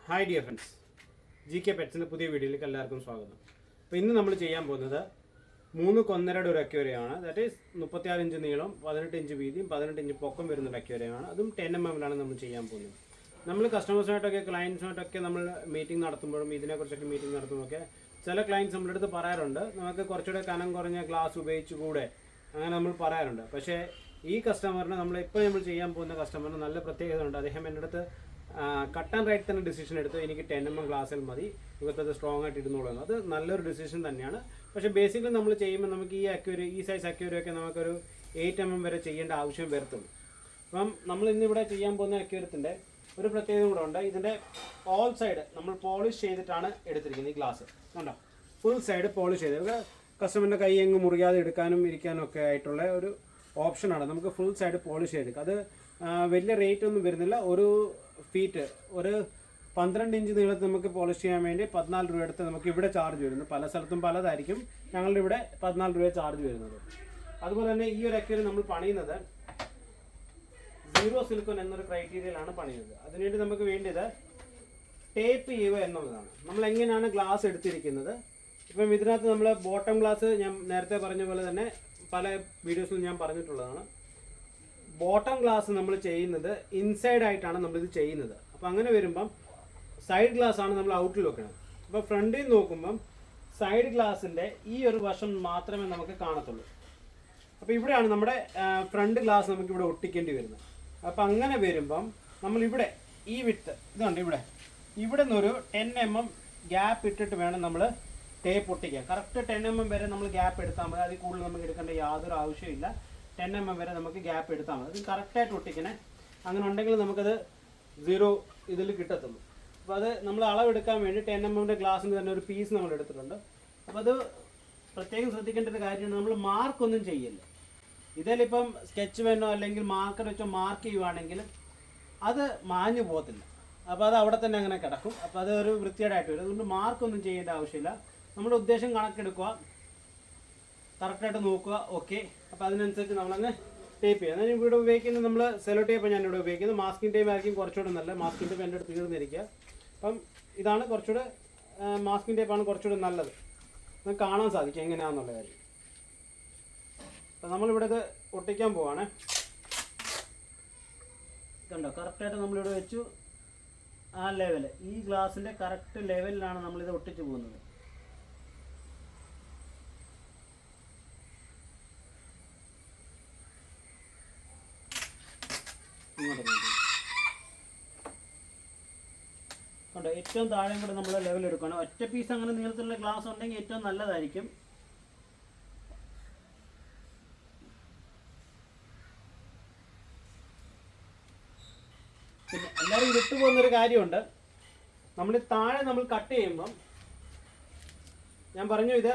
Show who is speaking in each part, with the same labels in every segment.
Speaker 1: Hi dear friends, G K പെറ്റ്സിൻ്റെ പുതിയ വീഡിയോയിലേക്ക് എല്ലാവർക്കും സ്വാഗതം. അപ്പോൾ ഇന്ന് നമ്മൾ ചെയ്യാൻ പോകുന്നത് 3 ഒരു അക്വേറിയമാണ്. ദാറ്റ് ഈസ് 36 ഇഞ്ച് നീളം, 18 ഇഞ്ച് വീതിയും 18 ഇഞ്ച് പൊക്കം വരുന്ന ഒരു അക്വേറിയമാണ്. അതും 10 mm നമ്മൾ ചെയ്യാൻ പോകുന്നത്. നമ്മൾ കസ്റ്റമേഴ്സിനായിട്ടൊക്കെ ക്ലയൻസിനായിട്ടൊക്കെ നമ്മൾ മീറ്റിംഗ് നടത്തുമ്പോഴും ഇതിനെക്കുറിച്ചൊക്കെ മീറ്റിംഗ് നടത്തുമ്പോഴൊക്കെ ചില ക്ലയൻസ് നമ്മുടെ അടുത്ത് പറയാറുണ്ട്, നമുക്ക് കുറച്ചുകൂടെ കനം കുറഞ്ഞ ഗ്ലാസ് ഉപയോഗിച്ചുകൂടെ, അങ്ങനെ നമ്മൾ പറയാറുണ്ട്. പക്ഷേ ഈ കസ്റ്റമറിന് ഇപ്പോൾ നമ്മൾ ചെയ്യാൻ പോകുന്ന കസ്റ്റമറിന് നല്ല പ്രത്യേകത ഉണ്ട്. അദ്ദേഹം എൻ്റെ അടുത്ത് കട്ട് ആൻഡ് റൈറ്റ് തന്നെ ഡിസിഷൻ എടുത്തു, എനിക്ക് 10 mm ഗ്ലാസ്സിൽ മതി, ഇവത്തത് സ്ട്രോങ് ആയിട്ട് ഇരുന്നോളൂ. അത് നല്ലൊരു ഡിസിഷൻ തന്നെയാണ്. പക്ഷേ ബേസിക്കലി നമ്മൾ ചെയ്യുമ്പോൾ നമുക്ക് ഈ സൈസ് അക്വേറിയൊക്കെ നമുക്കൊരു 8 mm വരെ ചെയ്യേണ്ട ആവശ്യം വരത്തുള്ളൂ. അപ്പം നമ്മൾ ഇന്നിവിടെ ചെയ്യാൻ പോകുന്ന അക്വേറിയത്തിൻ്റെ ഒരു പ്രത്യേകത കൂടെ ഉണ്ട്. ഇതിൻ്റെ ഓൾ സൈഡ് നമ്മൾ പോളിഷ് ചെയ്തിട്ടാണ് എടുത്തിരിക്കുന്നത്. ഈ ഗ്ലാസ് കണ്ടോ, ഫുൾ സൈഡ് പോളിഷ് ചെയ്ത് കസ്റ്റമറിൻ്റെ കൈ എങ്ങ് മുറിയാതെ എടുക്കാനും ഇരിക്കാനും ഒക്കെ ആയിട്ടുള്ള ഒരു ഓപ്ഷനാണ്. നമുക്ക് ഫുൾ സൈഡ് പോളിഷ് ചെയ്തെടുക്കാം. അത് വലിയ റേറ്റ് ഒന്നും വരുന്നില്ല. ഒരു ഫീറ്റ് ഒരു 12 ഇഞ്ച് നീളത്തിൽ നമുക്ക് പോളിഷ് ചെയ്യാൻ വേണ്ടി 14 രൂപ എടുത്ത് നമുക്ക് ഇവിടെ ചാർജ് വരുന്നു. പല സ്ഥലത്തും പലതായിരിക്കും. ഞങ്ങളുടെ ഇവിടെ 14 രൂപ ചാർജ് വരുന്നത്. അതുപോലെ തന്നെ ഈ ഒരു അക്വേറിയം നമ്മൾ പണിയുന്നത് 0 സിലിക്കോൺ എന്നൊരു ക്രൈറ്റീരിയയിലാണ് പണിയുന്നത്. അതിനുവേണ്ടി നമുക്ക് വേണ്ടിയത് ടേപ്പ് ചെയ്യുക എന്നുള്ളതാണ്. നമ്മൾ എങ്ങനെയാണ് ഗ്ലാസ് എടുത്തിരിക്കുന്നത്, ഇപ്പം ഇതിനകത്ത് നമ്മൾ ബോട്ടം ഗ്ലാസ് ഞാൻ നേരത്തെ പറഞ്ഞ പോലെ തന്നെ പല വീഡിയോസിലും ഞാൻ പറഞ്ഞിട്ടുള്ളതാണ്. ബോട്ടം ഗ്ലാസ് നമ്മൾ ചെയ്യുന്നത് ഇൻസൈഡ് ആയിട്ടാണ് നമ്മളിത് ചെയ്യുന്നത്. അപ്പോൾ അങ്ങനെ വരുമ്പം സൈഡ് ഗ്ലാസ് ആണ് നമ്മൾ ഔട്ടിൽ വെക്കണം. അപ്പോൾ ഫ്രണ്ടിൽ നോക്കുമ്പം സൈഡ് ഗ്ലാസിൻ്റെ ഈ ഒരു വശം മാത്രമേ നമുക്ക് കാണത്തുള്ളൂ. അപ്പോൾ ഇവിടെയാണ് നമ്മുടെ ഫ്രണ്ട് ഗ്ലാസ് നമുക്ക് ഇവിടെ ഒട്ടിക്കേണ്ടി വരുന്നത്. അപ്പോൾ അങ്ങനെ വരുമ്പം നമ്മളിവിടെ ഈ വിട്ട് ഇതുണ്ട്, ഇവിടെ നിന്നൊരു 10 mm ഗ്യാപ്പ് ഇട്ടിട്ട് വേണം നമ്മൾ ടേപ്പ് ഒട്ടിക്കാൻ. കറക്റ്റ് 10 mm വരെ നമ്മൾ ഗ്യാപ്പ് എടുത്താൽ മതി. അതിൽ കൂടുതൽ നമുക്ക് എടുക്കേണ്ട യാതൊരു ആവശ്യമില്ല. 10 mm വരെ നമുക്ക് ഗ്യാപ്പ് എടുത്താൽ മതി. അത് കറക്റ്റായിട്ട് ഒട്ടിക്കണേ. അങ്ങനെ ഉണ്ടെങ്കിൽ നമുക്കത് 0 ഇതിൽ കിട്ടത്തുള്ളൂ. അപ്പോൾ അത് നമ്മൾ അളവെടുക്കാൻ വേണ്ടി 10 mm ഗ്ലാസ്സിന് തന്നെ ഒരു പീസ് നമ്മൾ എടുത്തിട്ടുണ്ട്. അപ്പോൾ അത് പ്രത്യേകം ശ്രദ്ധിക്കേണ്ട ഒരു കാര്യമാണ്, നമ്മൾ മാർക്കൊന്നും ചെയ്യില്ല. ഇതിലിപ്പം സ്കെച്ച് പെന്നോ അല്ലെങ്കിൽ മാർക്കർ വെച്ചോ മാർക്ക് ചെയ്യുവാണെങ്കിൽ അത് മാഞ്ഞു പോകത്തില്ല. അപ്പോൾ അത് അവിടെ തന്നെ അങ്ങനെ കിടക്കും. അപ്പോൾ അത് ഒരു വൃത്തികേടായിട്ട് വരും. അതുകൊണ്ട് മാർക്കൊന്നും ചെയ്യേണ്ട ആവശ്യമില്ല. നമ്മുടെ ഉദ്ദേശം കണക്കെടുക്കുക, കറക്റ്റായിട്ട് നോക്കുക. ഓക്കെ, അപ്പോൾ അതിനനുസരിച്ച് നമ്മളങ്ങ് ടേപ്പ് ചെയ്യാം. ഞാൻ ഇവിടെ ഉപയോഗിക്കുന്നത് നമ്മൾ സെലോ ടേപ്പ് ഞാൻ ഇവിടെ ഉപയോഗിക്കുന്നത്. മാസ്കിൻ ടേപ്പ് ആയിരിക്കും കുറച്ചുകൂടെ നല്ല. മാസ്കിൻ ടേപ്പ് എൻ്റെ അടുത്ത് തീർന്നിരിക്കുക. അപ്പം ഇതാണ് കുറച്ചുകൂടെ, മാസ്കിൻ ടേപ്പാണ് കുറച്ചുകൂടെ നല്ലത്. നമുക്ക് കാണാൻ സാധിക്കും എങ്ങനെയാണെന്നുള്ള കാര്യം. അപ്പം നമ്മളിവിടെ ഇത് ഒട്ടിക്കാൻ പോവാണ്. ഇതുണ്ടോ, കറക്റ്റായിട്ട് നമ്മളിവിടെ വെച്ചു. ആ ലെവല്, ഈ ഗ്ലാസിൻ്റെ കറക്റ്റ് ലെവലിലാണ് നമ്മളിത് ഒട്ടിച്ച് പോകുന്നത്. കണ്ടോ, ഏറ്റവും താഴെയും കൂടെ നമ്മൾ ലെവൽ എടുക്കണം. ഒറ്റ പീസ് അങ്ങനെ നീളത്തിലുള്ള ഗ്ലാസ് ഉണ്ടെങ്കിൽ ഏറ്റവും നല്ലതായിരിക്കും. പിന്നെ എല്ലാവരും വിട്ടു പോകുന്നൊരു കാര്യമുണ്ട്. നമ്മൾ താഴെ നമ്മൾ കട്ട് ചെയ്യുമ്പം ഞാൻ പറഞ്ഞു, ഇത്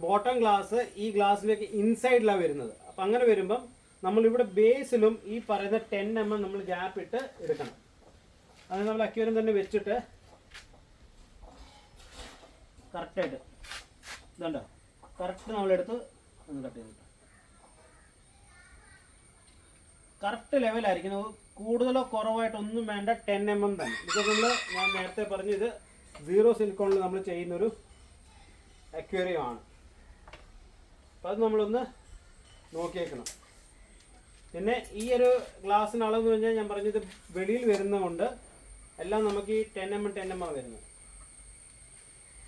Speaker 1: ബോട്ടം ഗ്ലാസ് ഈ ഗ്ലാസ്സിലേക്ക് ഇൻസൈഡിലാണ് വരുന്നത്. അപ്പം അങ്ങനെ വരുമ്പം നമ്മളിവിടെ ബേസിലും ഈ പറയുന്ന 10 mm നമ്മൾ ഗ്യാപ്പ് ഇട്ട് എടുക്കണം. അത് നമ്മൾ അക്വേറിയം തന്നെ വെച്ചിട്ട് കറക്റ്റായിട്ട് ഇതുണ്ടോ, കറക്റ്റ് നമ്മളെടുത്ത് ഒന്ന് കട്ട് ചെയ്തിട്ട് കറക്റ്റ് ലെവലായിരിക്കും. കൂടുതലോ കുറവായിട്ടൊന്നും വേണ്ട, 10 mm തന്നെ. ഇതൊക്കെ ഞാൻ നേരത്തെ പറഞ്ഞു, ഇത് 0 സിലിക്കോണിൽ നമ്മൾ ചെയ്യുന്നൊരു അക്വേറിയം ആണ്. അപ്പം അത് നമ്മളൊന്ന് നോക്കിയേക്കണം. പിന്നെ ഈ ഒരു ഗ്ലാസ്സിന് അളവ് എന്ന് പറഞ്ഞാൽ ഞാൻ പറഞ്ഞത് വെളിയിൽ വരുന്നതുകൊണ്ട് എല്ലാം നമുക്ക് ഈ 10 mm വരുന്നത്.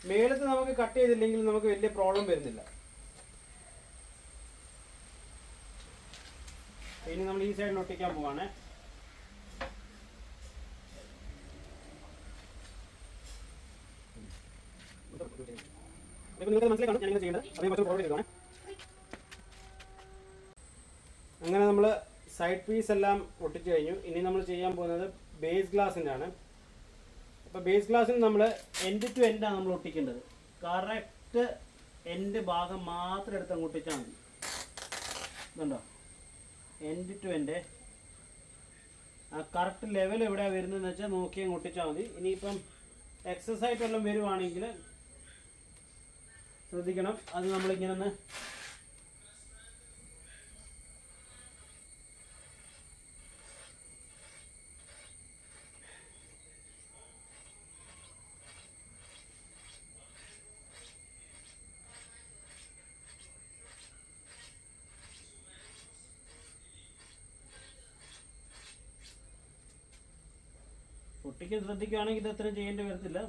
Speaker 1: മേളത്ത് നമുക്ക് കട്ട് ചെയ്തില്ലെങ്കിൽ നമുക്ക് വലിയ പ്രോബ്ലം വരുന്നില്ല. ഇനി നമ്മൾ ഈ സൈഡിൽ ഒട്ടിക്കാൻ പോവാണ്. നിങ്ങൾക്ക് മനസ്സിലാക്കണം ഞാൻ ഇങ്ങനെ ചെയ്യേണ്ടത്. അതേ കുറച്ച് പ്രോബ്ലം ചെയ്തോണേ. അങ്ങനെ നമ്മൾ സൈഡ് പീസ് എല്ലാം ഒട്ടിച്ചു കഴിഞ്ഞു. ഇനി നമ്മൾ ചെയ്യാൻ പോകുന്നത് ബേസ് ഗ്ലാസിൻ്റെ ആണ്. അപ്പോൾ ബേസ് ഗ്ലാസ്സിന് നമ്മൾ എൻഡ് ടു എൻഡാണ് നമ്മൾ ഒട്ടിക്കേണ്ടത്. കറക്റ്റ് എൻഡ് ഭാഗം മാത്രം എടുത്ത് അങ്ങ് ഒട്ടിച്ചാൽ മതി. ഇതുണ്ടോ, എൻഡ് ടു എൻഡ് ആ കറക്റ്റ് ലെവൽ എവിടെയാണ് വരുന്നതെന്ന് വെച്ചാൽ നോക്കി അങ്ങ് ഒട്ടിച്ചാൽ മതി. ഇനിയിപ്പം എക്സസ് ആയിട്ട് വല്ലതും വരുവാണെങ്കിൽ ശ്രദ്ധിക്കണം. അത് നമ്മളിങ്ങനെ ഒന്ന് ഒട്ടിക്ക് ശ്രദ്ധിക്കുകയാണെങ്കിൽ ഇത് അത്രയും ചെയ്യേണ്ടി വരത്തില്ല.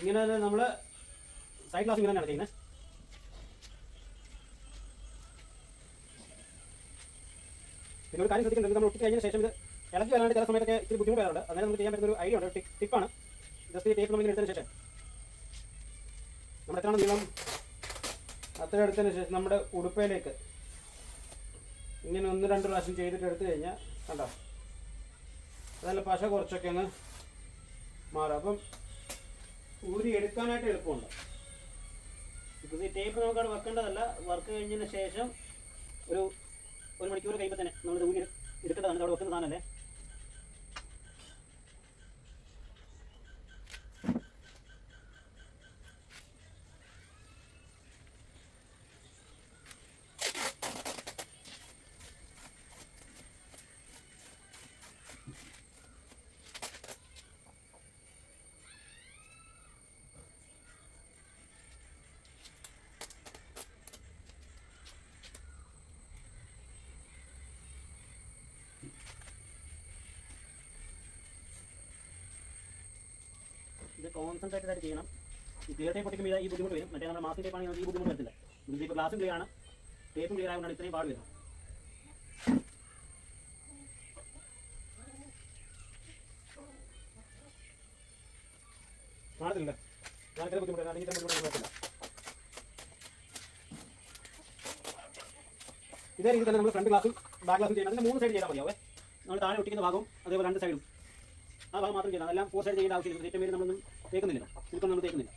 Speaker 1: ഇങ്ങനെ തന്നെ നമ്മൾ സൈഡ് ഗ്ലാസ് ഇങ്ങനെ തന്നെയാണ് ചെയ്യുന്നത്. പിന്നെ ഒരു കാര്യം ശ്രദ്ധിക്കേണ്ടത്, നമ്മൾ ഒട്ടി കഴിഞ്ഞതിന് ശേഷം ഇത് ഇളക്കി വരാനായിട്ട് ചില സമയത്തൊക്കെ ഇത്തിരി ബുദ്ധിമുട്ട് വരാറുണ്ട്. അങ്ങനെ നമുക്ക് ചെയ്യാൻ പറ്റുന്ന ഒരു ഐഡിയ ഉണ്ട്, ടിപ്പാണ്. ജസ്റ്റ് ഈ ടേപ്പ് നമ്മൾ ഇങ്ങനെ എടുത്തതിന് ശേഷം നമ്മൾ എത്രയാണ് നീളം അത്ര എടുത്തതിന് ശേഷം നമ്മുടെ ഉടുപ്പയിലേക്ക് ഇങ്ങനെ 1-2 പ്രാവശ്യം ചെയ്തിട്ട് എടുത്തു കഴിഞ്ഞാൽ കണ്ടോ അതല്ല പശ കുറച്ചൊക്കെ ഒന്ന് മാറും. അപ്പം ഊരി എടുക്കാനായിട്ട് എളുപ്പമുണ്ട്. ഇപ്പോൾ ഈ ടേപ്പ് നമുക്കവിടെ വെക്കേണ്ടതല്ല. വർക്ക് കഴിഞ്ഞതിന് ശേഷം ഒരു മണിക്കൂർ കഴിയുമ്പോൾ തന്നെ നമ്മൾ ഊരി എടുക്കേണ്ടതാണ്. അവിടെ വെക്കുന്ന സാധനമല്ലേ. ഇത് കോൺസെൻട്രേറ്റഡ് ആയിട്ട് ചെയ്യണം. ഈ ക്ലിയർ ടേപ്പ് പൊട്ടിക്കുമ്പോൾ ഈ ബുദ്ധിമുട്ട് വരും. മറ്റേ നമ്മുടെ മാസ്കിംഗ് ടേപ്പ് ആണെങ്കിൽ ഈ ബുദ്ധിമുട്ട് വരത്തില്ല. ഇതിപ്പോൾ ഗ്ലാസും ക്ലിയർ ആണ്, ടേപ്പും ക്ലിയർ ആയതുകൊണ്ടാണ് ഇത്രയും പാട് വരുന്നത്. കാണത്തില്ല ഞാനൊക്കെ ബുദ്ധിമുട്ട് അല്ലെങ്കിൽ ഇത്ര ബുദ്ധിമുട്ട് വരത്തില്ല. ഇതേ രീതിയിൽ തന്നെ നമ്മൾ ഫ്രണ്ട് ഗ്ലാസും ബാക്ക് ഗ്ലാസും ചെയ്യണം. അതിന് 3 സൈഡ് ചെയ്താൽ മതിയാവേ. നമ്മൾ താഴെ ഒട്ടിക്കുന്ന ഭാഗവും അതേപോലെ 2 സൈഡും ആ ഭാഗം മാത്രം ചെയ്യണം. അതെല്ലാം 4 സൈഡ് ചെയ്യേണ്ട ആവശ്യമില്ല. ഏറ്റവും പേര് നമ്മളൊന്നും തേക്കുന്നില്ല, സിലിക്കോൺ നമ്മൾ തേക്കുന്നില്ല.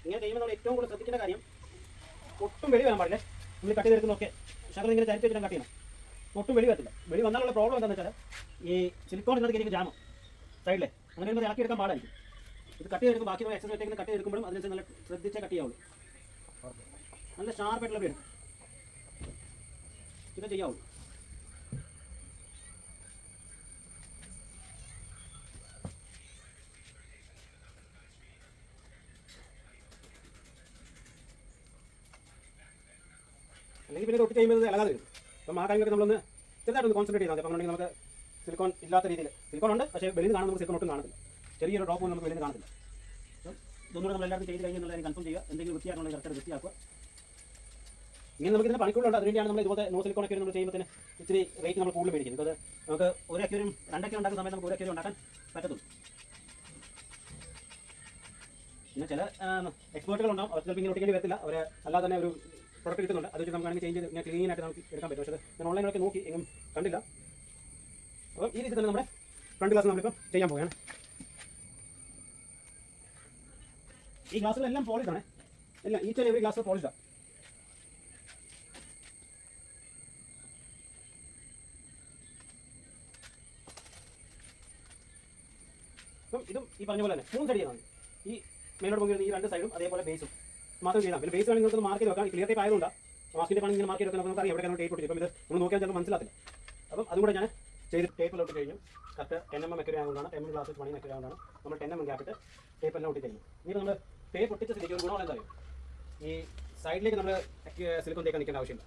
Speaker 1: ഇങ്ങനെ ചെയ്യുമ്പോൾ നമ്മൾ ഏറ്റവും കൂടുതൽ ശ്രദ്ധിക്കേണ്ട കാര്യം ഒട്ടും വെളി വരാൻ പാടില്ലേ. നമ്മൾ കട്ട് ചെയ്തെടുക്കുന്നതൊക്കെ ശകലം ഇങ്ങനെ ചരിച്ച് വെച്ചിട്ട് കട്ട് ചെയ്യണം. ഒട്ടും വെളി വരത്തില്ല. വെളി വന്നാലുള്ള പ്രോബ്ലം എന്താണെന്ന് വെച്ചാൽ ഈ സിലിക്കോൺ ഇന്നത്തെ എനിക്ക് ജാമോ സൈഡിലെ അങ്ങനെ വരുമ്പോൾ ഇളക്കി എടുക്കാൻ പാടായിരിക്കും. ഇത് കട്ട് ചെയ്തെടുക്കും. ബാക്കി എക്സസ് വെച്ചേക്കുന്ന കട്ട് ചെയ്തെടുക്കുമ്പോഴും അതിനനുസരിച്ച് നല്ല ശ്രദ്ധിച്ചേ കട്ട് ചെയ്യാവുള്ളൂ. നല്ല ഷാർപ്പായിട്ടുള്ള പേര് ഇത് ചെയ്യാവുള്ളൂ. അല്ലെങ്കിൽ പിന്നെ ഒട്ടി ചെയ്യുമ്പോൾ ഇളകാതെ വരും. അപ്പം ആ കാര്യങ്ങളൊക്കെ നമ്മളൊന്ന് ചെറുതായിട്ടൊന്ന് കോൺസെൻട്രേറ്റ് ചെയ്താൽ മതി. അപ്പം നമുക്ക് സിലിക്കോൺ ഇല്ലാത്ത രീതിയിൽ സിലിക്കോൺ ഉണ്ട്, പക്ഷേ വെളിയിൽ നിന്ന് കാണുമ്പോൾ സിലിക്കോൺ ഒട്ടും കാണത്തില്ല. ചെറിയൊരു ഡ്രോപ്പ് നമുക്ക് വെളിയിൽ നിന്ന് കാണത്തില്ല. ഇതൊന്നുകൂടെ നമ്മൾ എല്ലാവരും ചെയ്ത് കഴിഞ്ഞാൽ കൺഫേം ചെയ്യുക. എന്തെങ്കിലും വൃത്തിയാക്കണമെങ്കിൽ കറക്റ്റ് വൃത്തിയാക്കുക. ഇങ്ങനെ നമുക്ക് ഇതിന് പണിക്കുള്ളുണ്ട്. അതിനുവേണ്ടിയാണ് നമ്മൾ ഇതുപോലെ നോ സിലിക്കോൺ ഒക്കെ നമ്മൾ ചെയ്യുമ്പോൾ ഇത്തിരി റേറ്റ് നമ്മൾ കൂടുതൽ മേടിക്കുന്നത്. അത് നമുക്ക് 1 അക്വേറിയം 2 അക്വേറിയം ഉണ്ടാക്കുന്ന സമയത്ത് നമുക്ക് 1 അക്വേറിയം ഉണ്ടാക്കാൻ പറ്റത്തുള്ളൂ. പിന്നെ ചില എക്സ്പേർട്ടുകളുണ്ടാവും, അവർ ചിലപ്പോൾ ഇങ്ങനെ ഒട്ടിക്കേണ്ടി വരത്തില്ല. അവർ അല്ലാതെ തന്നെ ഒരു പ്രൊഡക്റ്റ് കിട്ടുന്നുണ്ട്. അത് വെച്ച് നമുക്ക് വേണമെങ്കിൽ ചേഞ്ച് ചെയ്ത് ഇങ്ങനെ ക്ലീൻ ആയിട്ട് നമുക്ക് എടുക്കാൻ പറ്റും. പക്ഷേ ഞാൻ ഓൺലൈനിലൊക്കെ നോക്കി എങ്ങും കണ്ടില്ല. അപ്പം ഈ രീതിയിൽ തന്നെ നമ്മുടെ ഫ്രണ്ട് ഗ്ലാസ് നമ്മളിപ്പോൾ ചെയ്യാൻ പോവുകയാണ്. ഈ ഗ്ലാസ്സുകളെല്ലാം പോളിഷാണ്. എല്ലാം ഈച്ച് ആൻഡ് എവറി ഗ്ലാസ് പോളിഷാണ്. അപ്പം ഇതും ഈ പറഞ്ഞ പോലെ തന്നെ 3 സൈഡ് ചെയ്യണം. ഈ മേലോട്ട് പോകുന്ന ഈ 2 സൈഡും അതേപോലെ ബേസും മാത്രം ചെയ്താൽ. പിന്നെ ബേസ് വേണമെങ്കിൽ നിങ്ങൾക്ക് മാർക്ക് ചെയ്ത് വെക്കാം. ക്ലിയർ ടേപ്പ് ആയതുകൊണ്ട് മാസ്കിൻ്റെ പണി ഇങ്ങനെ മാർക്ക് ചെയ്ത് വെക്കാൻ നമുക്ക് അറിയാം എവിടെയാണ് ടേപ്പ് ഒട്ടിച്ചത്. അപ്പം ഇത് നമ്മൾ നോക്കിയാൽ ചിലപ്പോൾ മനസ്സിലാത്തില്ല. അപ്പം അതും കൂടെ ഞാൻ ചെയ്ത് ടേപ്പിലോട്ട് കഴിഞ്ഞു. കറക്റ്റ് 10 mm മെറ്റീരിയൽ ആയതുകൊണ്ടാണ് 10 mm ഗ്ലാസ് പണി മെറ്റീരിയൽ ആയതുകൊണ്ടാണ് നമ്മൾ 10 mm ഗ്യാപ്പിട്ട് ടേപ്പ് എല്ലാം ഒട്ടി കഴിഞ്ഞു. ഇനി നമ്മൾ ടേപ്പ് ഒട്ടിച്ച സ്ഥിതിക്ക് ഒരു ഗുണം എന്താ അറിയും, ഈ സൈഡിലേക്ക് നമ്മൾ സിലിക്കോൺ തേക്കാൻ നിൽക്കേണ്ട ആവശ്യമില്ല.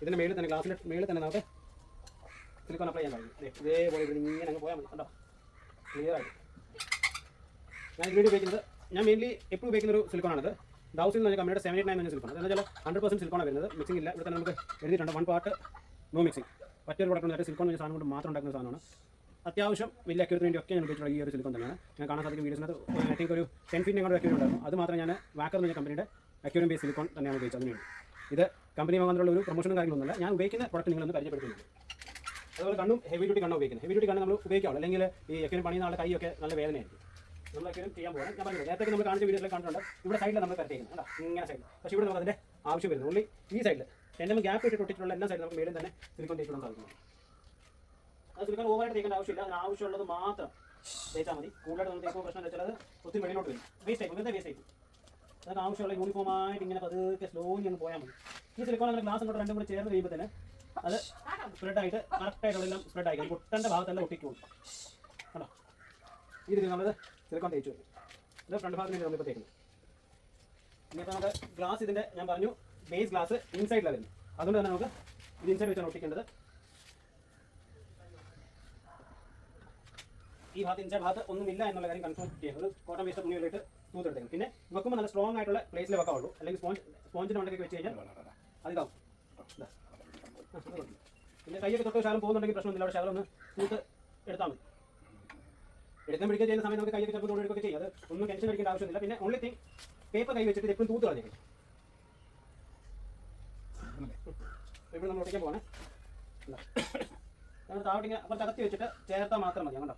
Speaker 1: ഇതിൻ്റെ മേളിൽ തന്നെ ഗ്ലാസിൻ്റെ മേളിൽ തന്നെ നമുക്ക് സിലിക്കോൺ അപ്ലൈ ചെയ്യാൻ കഴിയും. ഇതേപോലെ ഇത് ഇങ്ങനെ അങ്ങ് പോയാൽ മതി. കണ്ടോ ക്ലിയർ ആയിട്ട്. ഞാൻ വീഡിയോ ഉപയോഗിക്കുന്നത് ഞാൻ മെയിൻലി എപ്പോഴും ഉപയോഗിക്കുന്ന ഒരു സിലിക്കോണാണിത്. ഡൗസിൽ എന്ന് പറഞ്ഞാൽ കമ്പനിയുടെ 789 എന്ന സിലിക്കോൺ. അതെന്ന് വെച്ചാൽ 100% സിലിക്കോണാണ് വരുന്നത്. മിക്സിംഗ് ഇല്ല. ഇവിടെ തന്നെ നമുക്ക് എഴുതിയിട്ടുണ്ട് 1 പാർട്ട് നോ മിക്സിംഗ്. മറ്റൊരു പ്രോഡക്റ്റ് എന്ന് സിലിക്കോൺ എന്ന സാധനം കൊണ്ട് മാത്രം ഉണ്ടാക്കുന്ന സാധനമാണ്. അത്യാവശ്യം വലിയ അക്യൂരത്തിന് വേണ്ടി ഒക്കെ ഞാൻ ഉപയോഗിച്ചിട്ടുള്ള ഈ ഒരു സിലിക്കോൺ തന്നെയാണ്. ഞാൻ കാണാൻ സാധിക്കും വീഡിയോസിനകത്ത്. ഐ തിങ്ക് ഒരു 10 feet അങ്ങോട്ട് അക്യൂരം ഉണ്ടായിരുന്നു. അത് മാത്രം ഞാൻ വാക്കർ എന്ന് പറഞ്ഞ കമ്പനിയുടെ അക്യൂരം ബേസ് സിലിക്കോൺ തന്നെയാണ് ഉപയോഗിച്ചത്. അതിനുവേണ്ടി ഇത് കമ്പനി വാങ്ങാനുള്ള ഒരു പ്രൊമോഷനും കാര്യങ്ങളൊന്നുമില്ല. ഞാൻ ഉപയോഗിക്കുന്ന പ്രോഡക്റ്റ് നിങ്ങളൊന്ന് പരിചയപ്പെടുത്തുന്നുണ്ട്. അതുപോലെ കണ്ണും ഹെവി ഡ്യൂട്ടി കണ്ണും ഉപയോഗിക്കുന്നത്. ഹെവി ഡ്യൂട്ടി കണ്ണ് നമ്മൾ ഉപയോഗിക്കാവുള്ളൂ. അല്ലെങ്കിൽ ഈ അക്യൂരം പണിയുന്ന ആളുടെ കൈയൊക്കെ നല്ല വേദനയായിരിക്കും. നമ്മൾ അക്യൂരം ചെയ്യാൻ പോകണം. ഞാൻ പറഞ്ഞത് നേരത്തെ നമ്മൾ കാണിച്ച വീഡിയോയിലൊക്കെ കണ്ടിട്ടുണ്ട്. ഇവിടെ സൈഡിൽ നമ്മൾ കരത്തേക്കുന്നത് അല്ല ഇങ്ങനെ സൈഡിൽ. പക്ഷേ ഇവിടെ നമുക്ക് അതിൻ്റെ ആവശ്യം വരുന്നത് ഓൺലി ഈ സൈഡിൽ 10 mm ഗ്യാപ്പ് ഇട്ടിട്ട് ഒട്ടിട്ടുള്ള എല്ലാ സൈഡിലും നമുക്ക് മേളിൽ തന്നെ സിലിക്കോൺ തേക്കാൻ സാധിക്കും. അത് സിലിക്കോൺ ഓവറായിട്ട് തേക്കേണ്ട ആവശ്യമില്ല. അതിന് ആവശ്യമുള്ളത് മാത്രം തേച്ചാൽ മതി. കൂടുതലായിട്ട് നമ്മൾ തേക്കുമ്പോൾ പ്രശ്നം വെച്ചാൽ അത് ഒത്തിരി വെളിയിലോട്ട് വരും. വേസ്റ്റ് ആയിപ്പോൾ ഇന്നത്തെ വേസ്റ്റ് ആയിപ്പോൾ അതൊക്കെ ആവശ്യമുള്ള യൂണിഫോമായിട്ട് ഇങ്ങനെ പതുക്കെ സ്ലോലി അങ്ങ് പോയാൽ മതി. ഈ സിലിക്കോൺ അങ്ങനെ ഗ്ലാസ് കൊണ്ട് രണ്ടും കൂടി ചേർന്ന് കഴിയുമ്പോൾ തന്നെ അത് സ്പ്രെഡായിട്ട് കറക്റ്റായിട്ടുള്ള സ്പ്രെഡ് ആയിരിക്കും. പൊട്ടൻ്റെ ഭാഗത്തെല്ലാം ഒട്ടിക്കുള്ളൂ. കേട്ടോ, ഈ രീതിയിൽ നമ്മളത് സിലിക്കോൺ തേച്ച് വരും. ഇത് ഫ്രണ്ട് ഭാഗത്തിന് വേണ്ടി നമ്മളിപ്പോൾ തേക്കുന്നു. ഇനിയിപ്പോൾ നമുക്ക് ഗ്ലാസ് ഇതിൻ്റെ ഞാൻ പറഞ്ഞു ബേസ് ഗ്ലാസ് ഇൻസൈഡിലാണ് വരുന്നത്. അതുകൊണ്ട് തന്നെ നമുക്ക് ഇത് ഇൻസൈഡ് വെച്ചാണ് ഒട്ടിക്കേണ്ടത്. ഈ ഭാഗത്ത് ഇൻസൈഡ് ഭാഗത്ത് ഒന്നുമില്ല എന്നുള്ള കാര്യം കൺഫേം ചെയ്യാം. ഒരു കോട്ടൺ വേസ്റ്റ് തുണി വെച്ചിട്ട് തൂത്തെടുത്തേക്കും. പിന്നെ വെക്കുമ്പോൾ നല്ല സ്ട്രോങ് ആയിട്ടുള്ള പ്ലേസിൽ വെക്കാവുള്ളൂ. അല്ലെങ്കിൽ സ്പോഞ്ചിൻ്റെ ഉണ്ടെങ്കിൽ വെച്ച് കഴിഞ്ഞാൽ അതിതാവും. പിന്നെ കൈയൊക്കെ തൊട്ട് ശാലം പോകുന്നുണ്ടെങ്കിൽ പ്രശ്നമൊന്നുമില്ല. അവിടെ ശാലം ഒന്ന് തൂത്ത് എടുത്താൽ മതി. എടുക്കാൻ പിടിക്കുക ചെയ്യുന്ന സമയം നമുക്ക് കൈയൊക്കെ ചിലപ്പോൾ തൊഴിലെടുക്കുകയൊക്കെ ചെയ്യും. അത് ഒന്നും ടെൻഷൻ അടിക്കേണ്ട ആവശ്യമില്ല. പിന്നെ ഓൺലി തിങ് പേപ്പർ കൈ വെച്ചിട്ട് എപ്പോഴും തൂത്ത് കളഞ്ഞേക്കും. ഇവിടെ നമ്മൾ ഒട്ടിക്കാൻ പോകണേ. നമ്മൾ താവട്ടിങ്ങനെ കുറച്ച് അകത്തി വെച്ചിട്ട് ചേർത്താൽ മാത്രം മതി. കണ്ടോ,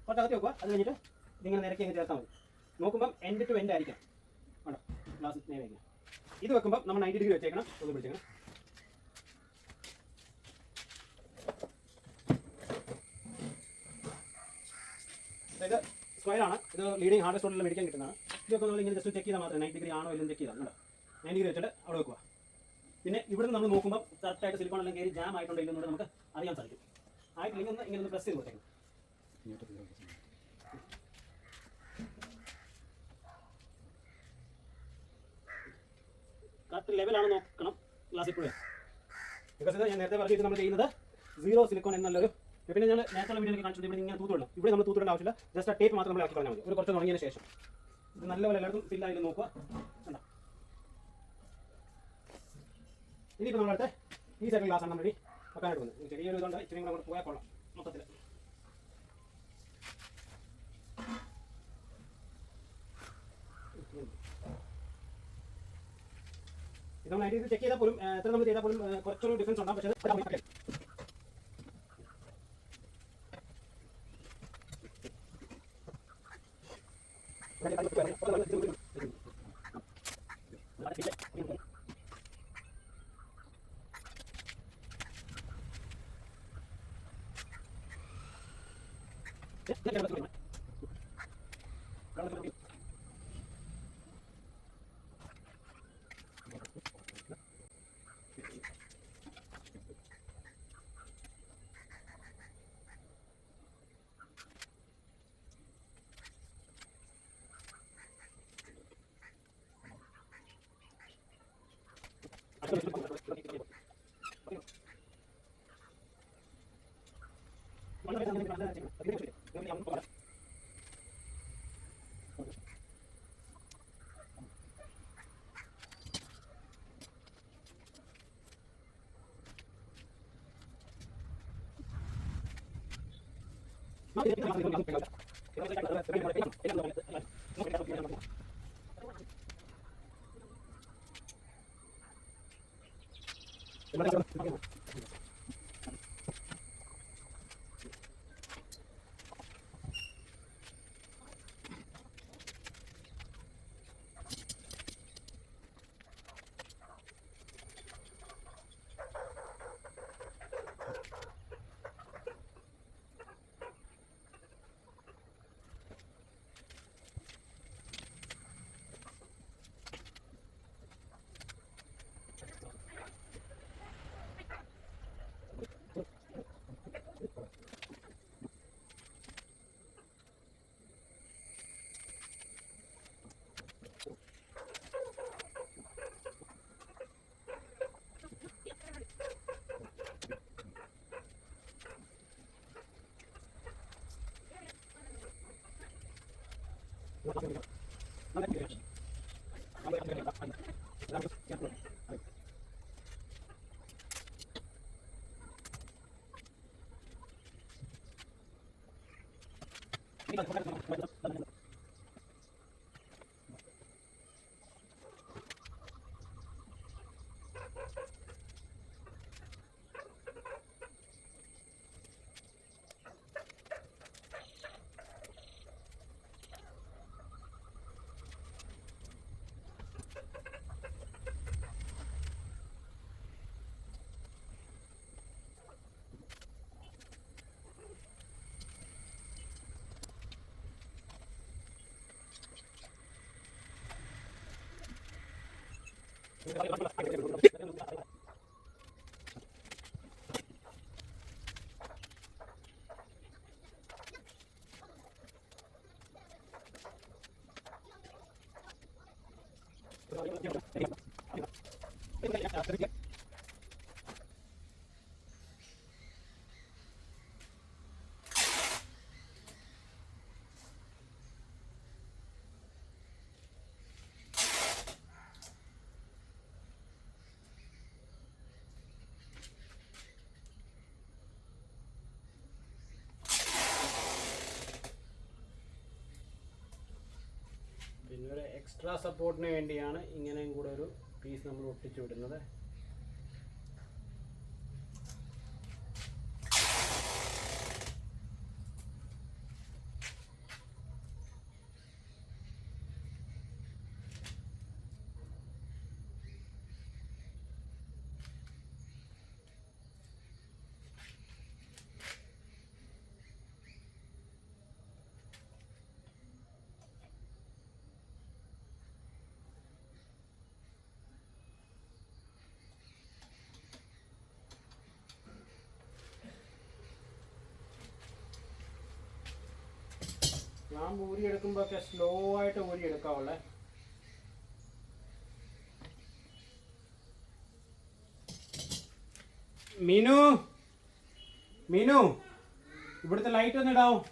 Speaker 1: കുറച്ച് അകത്തി വെക്കുക. അത് കഴിഞ്ഞിട്ട് ഇതിങ്ങനെ നിരക്കി അങ്ങ് ചേർത്താൽ മതി. നോക്കുമ്പം എൻഡ് ടു എൻഡ് ആയിരിക്കണം. കണ്ടോ, ഗ്ലാസ് നേരെ വയ്ക്കുക. ഇത് വെക്കുമ്പോൾ നമ്മൾ 90 ഡിഗ്രി വെച്ചേക്കണം. ഒന്ന് പിടിച്ചേക്കണം. ഇത് സ്ക്വയറാണ്. ഇത് ലീഡിങ് ഹാർഡ് സ്റ്റോണിൽ മേടിക്കാൻ കിട്ടുന്നതാണ്. ഇതൊക്കെ നമ്മൾ ഇങ്ങനെ ജസ്റ്റ് ചെക്ക് ചെയ്താൽ മാത്രമേ 90 ഡിഗ്രി ആണോ എല്ലാം ചെക്ക് ചെയ്താൽ. കണ്ടോ, 90 ഡിഗ്രി വെച്ചിട്ട് അവിടെ വെക്കുക. പിന്നെ ഇവിടെ നമ്മൾ നോക്കുമ്പോൾ കറക്റ്റായിട്ട് സിലിക്കോൺ എല്ലാം കയറി ജാം ആയിട്ടുണ്ടെങ്കിൽ എന്നുകൂടെ നമുക്ക് അറിയാൻ സാധിക്കും. ആയിട്ടില്ലെങ്കിൽ ഒന്ന് ഇങ്ങനെ ഒന്ന് പ്രസ് ചെയ്ത് കൊടുത്തേക്കണം. കറക്റ്റ് ലെവലാണ് നോക്കണം ഗ്ലാസ് ഇപ്പോഴും. ബിക്കോസ് ഇത് ഞാൻ നേരത്തെ പറഞ്ഞിട്ട് നമ്മൾ ചെയ്യുന്നത് 0 സിലിക്കോൺ എന്നുള്ളൊരു. പിന്നെ ഞാൻ നേരത്തെ വീഡിയോ കാണിച്ചത് ഇവിടെ ഇങ്ങനെ തൂത്തുവിടണം. ഇവിടെ നമ്മൾ തൂത്തിടേണ്ട ആവശ്യമില്ല. ജസ്റ്റ് ആ ടേപ്പ് മാത്രം നമ്മൾ ആക്കി കളഞ്ഞാൽ മതി. ഒരു കുറച്ച് തുടങ്ങിയതിന് ശേഷം ഇത് നല്ലപോലെ എല്ലായിടത്തും ഫില്ലായി നോക്കുക. കണ്ടോ, ഇനിയിപ്പോൾ നമ്മളടുത്ത് ഈ സൈഡിൽ ഗ്ലാസ്സാണ് നമ്മൾ വെക്കാനായിട്ട് വന്നത്. ചെറിയൊരു ഇതുണ്ട്, ഇച്ചിരി കൂടെ പോയാൽ കൊള്ളാം മൊത്തത്തിൽ. ഇത് നമ്മൾ അതിൽ ചെക്ക് ചെയ്താൽ പോലും എത്ര നമ്മൾ ചെയ്താൽ പോലും കുറച്ചൊരു ഡിഫറൻസ് ഉണ്ടാകും. പക്ഷേ പിന്നെ ഒരു എക്സ്ട്രാ സപ്പോർട്ടിന് വേണ്ടിയാണ് ഇങ്ങനെയും കൂടെ ഒരു പീസ് നമ്മൾ ഒട്ടിച്ചു വിടുന്നത്. ഞാൻ ഊരിയെടുക്കുമ്പോൾ ഒക്കെ സ്ലോ ആയിട്ട് ഊരിയെടുക്കാവുള്ളേ. മീനു മീനു ഇവിടുത്തെ ലൈറ്റ് ഒന്ന് ഇടാവും.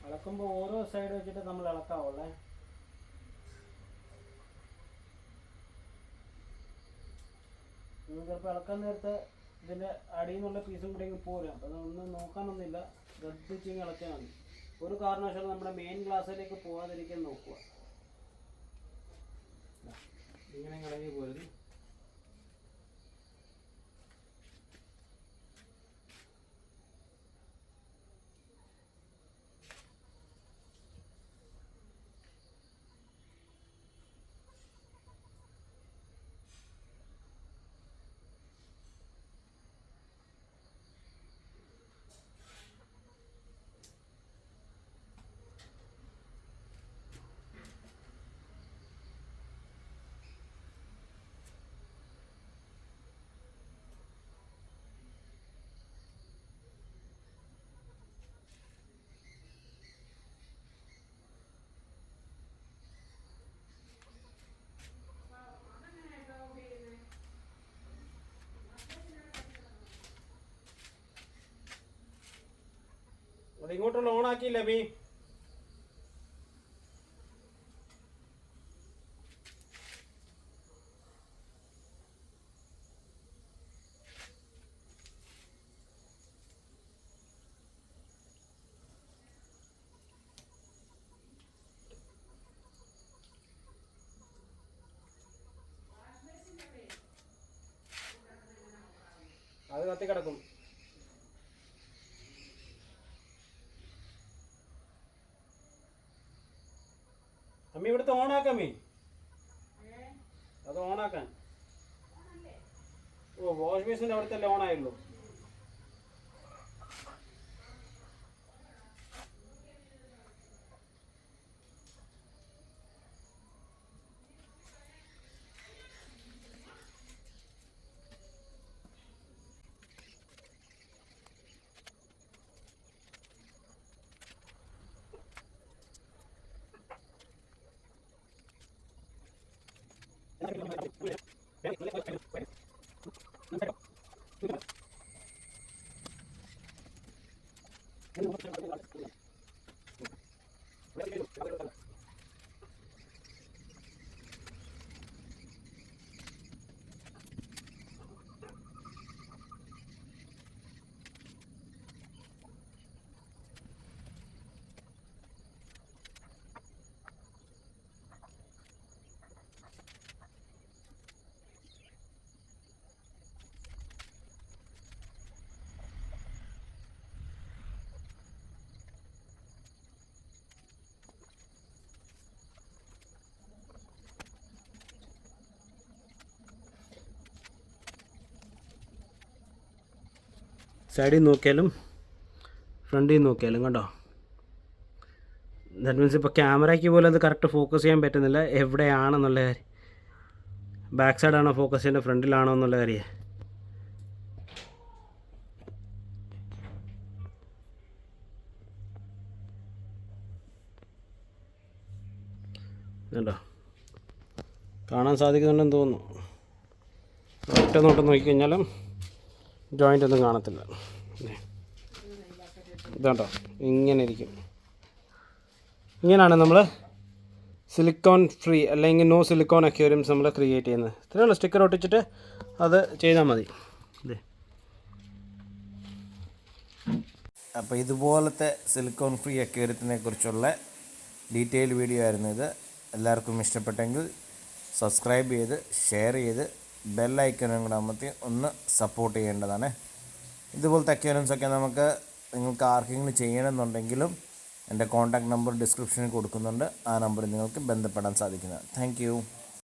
Speaker 1: ഇളക്കുമ്പോൾ ഓരോ സൈഡ് വെച്ചിട്ട് നമ്മൾ ഇളക്കാവുള്ളേ. ചിലപ്പോൾ ഇളക്കാൻ നേരത്തെ ഇതിൻ്റെ അടിയിൽ നിന്നുള്ള പീസും കൂടെ ഇങ്ങ് പോരും. അപ്പം അതൊന്നും നോക്കാനൊന്നുമില്ല, ശ്രദ്ധിച്ചിങ്ങ് ഇളക്കിയാൽ മതി. ഒരു കാരണവശാലും നമ്മുടെ മെയിൻ ഗ്ലാസ്സിലേക്ക് പോകാതിരിക്കാൻ നോക്കുക. ഇങ്ങനെ ഇളകി പോരുത്. അത് ഇങ്ങോട്ടുള്ള ഓണാക്കിയില്ല ബി. അത് കത്തി കിടക്കും. അമ്മ ഇവിടുത്തെ ഓണാക്കാമേ, അത് ഓണാക്കാൻ. ഓ വാഷ് ബേസിൻ്റെ അവിടുത്തെ അല്ലേ ഓണായുള്ളൂ. സൈഡിൽ നോക്കിയാലും ഫ്രണ്ടിൽ നോക്കിയാലും കണ്ടോ. ദാറ്റ് മീൻസ് ഇപ്പോൾ ക്യാമറയ്ക്ക് പോലും അത് കറക്റ്റ് ഫോക്കസ് ചെയ്യാൻ പറ്റുന്നില്ല എവിടെയാണെന്നുള്ള കാര്യം. ബാക്ക് സൈഡാണോ ഫോക്കസ് ചെയ്യേണ്ടത് ഫ്രണ്ടിലാണോ എന്നുള്ള കാര്യം. കണ്ടോ, കാണാൻ സാധിക്കുന്നുണ്ടെന്ന് തോന്നുന്നു. ഒറ്റ നോട്ടം നോക്കിക്കഴിഞ്ഞാലും ജോയിൻ്റ് ഒന്നും കാണത്തില്ല. ഇതാണ്ടോ ഇങ്ങനെ ഇരിക്കും. ഇങ്ങനെയാണ് നമ്മൾ സിലിക്കോൺ ഫ്രീ അല്ലെങ്കിൽ നോ സിലിക്കോൺ അക്വേറിയംസ് നമ്മൾ ക്രിയേറ്റ് ചെയ്യുന്നത്. ഇത്രയേ ഉള്ളൂ. സ്റ്റിക്കർ ഒട്ടിച്ചിട്ട് അത് ചെയ്താൽ മതി. ഇതേ
Speaker 2: അപ്പോൾ ഇതുപോലത്തെ സിലിക്കോൺ ഫ്രീ അക്വേറിയത്തിനെ കുറിച്ചുള്ള ഡീറ്റെയിൽ വീഡിയോ ആയിരുന്നു ഇത്. എല്ലാവർക്കും ഇഷ്ടപ്പെട്ടെങ്കിൽ സബ്സ്ക്രൈബ് ചെയ്ത് ഷെയർ ചെയ്ത് ബെല്ലൈക്കനും കൂടെ അമർത്തി ഒന്ന് സപ്പോർട്ട് ചെയ്യേണ്ടതാണ്. ഇതുപോലത്തെ അക്വേറിയംസൊക്കെ നിങ്ങൾക്ക് ആർക്കെങ്കിലും ചെയ്യണമെന്നുണ്ടെങ്കിലും എൻ്റെ കോൺടാക്റ്റ് നമ്പർ ഡിസ്ക്രിപ്ഷനിൽ കൊടുക്കുന്നുണ്ട്. ആ നമ്പറിൽ നിങ്ങൾക്ക് ബന്ധപ്പെടാൻ സാധിക്കുന്നതാണ്. താങ്ക്